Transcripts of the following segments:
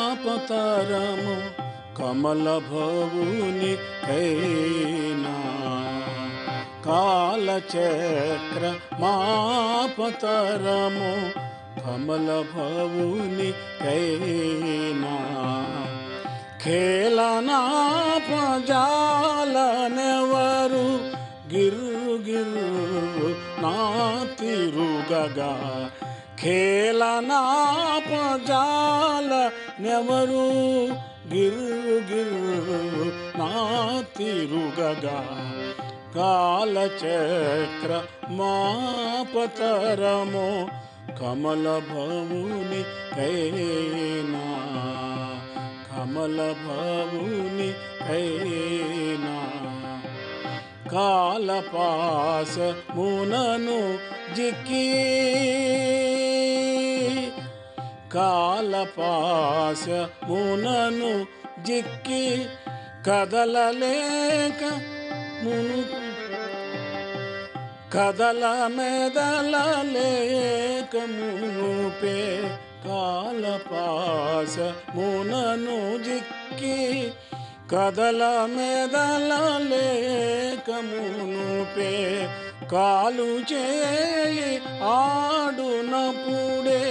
కాలచక్రమాపతరము కమలభవుని కైనా కాలచక్రమాపతరము కమలభవుని కైనా ఖేళనాపజాలనెవరు గిర్రు గిర్రు నా తిరుగగా ఖేళనాపజాలనెవరు గిర్రు గిర్రు నా తిరుగగా కాలచక్రమాపతరము కమలభవుని కైనా కమలభవుని కైనా కాలపాశమునను జిక్కి కాలపాశమునను జిక్కి కదలలేక మునుపు కదల మెదలలేక మునుపే కాలపాశమునను జిక్కి కదల మెదలలేక మునుపే కాలు చేయి ఆడునప్పుడే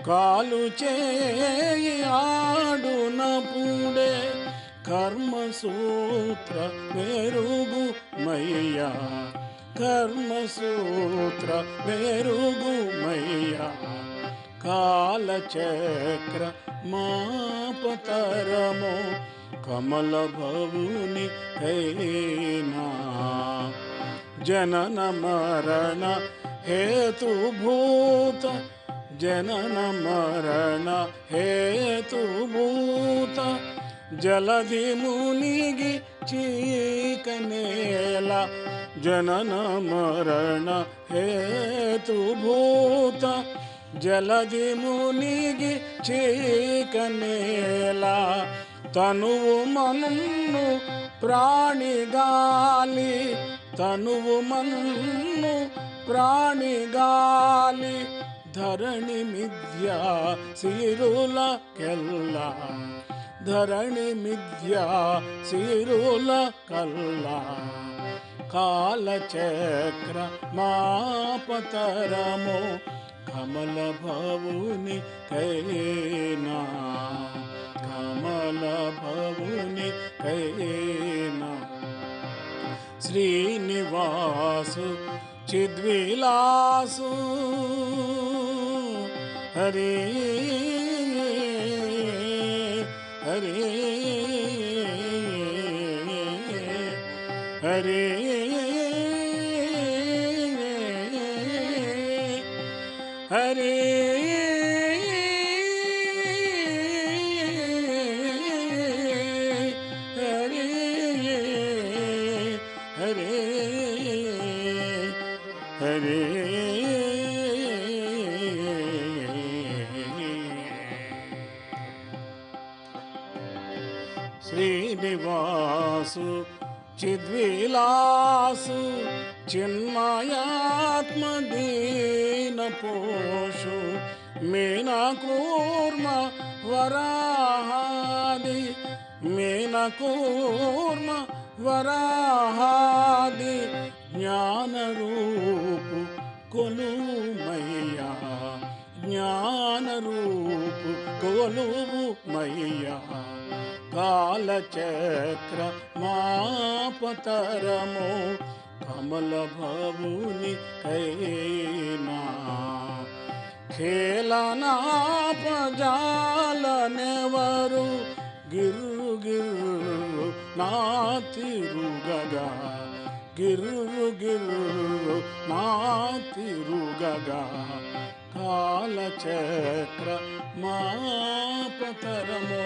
కాలు చేయి ఆడునప్పుడే కర్మసూత్ర మెరుగు మయ్యా కర్మసూత్ర మెరుగు మయ్యా కాలచక్రమాపతరము కమలభవుని కైనా జనన మరణ హేతుభూత జనన మరణ హేతుభూత జలధి మునిగి చీకనేల జనన మరణ హేతుభూత జలధి మునిగి చీకనేల తనువు మన్ను ప్రాణిగాలి తనువు మన్ను ప్రాణిగాలి ధరణి మిథ్యా సిరుల కెల్లా ధరణి మిథ్యా సిరుల కల్లా కాలచక్రమాపతరము కమలభవుని కైనా కమలభవుని కైనా శ్రీనివాసు చిద్విలాసు హరి హరి హరి హరి హరి హరి శ్రీనివాసు చిద్విలాసు చిన్మయాత్మదీనపోషు మీనకూర్మ వరాహాది మీనకూర్మ వరాహాది జ్ఞానరూపు కొలుమయ్యా జ్ఞానరూపు కొలుమయ్యా కాలచక్రమాపతరము కమలభవుని కైనా ఖేళనాపజాలనెవరు గిర్రు గిర్రు నా తిరుగగా గిర్రు గిర్రు నా తిరుగగా కాలచక్రమాపతరము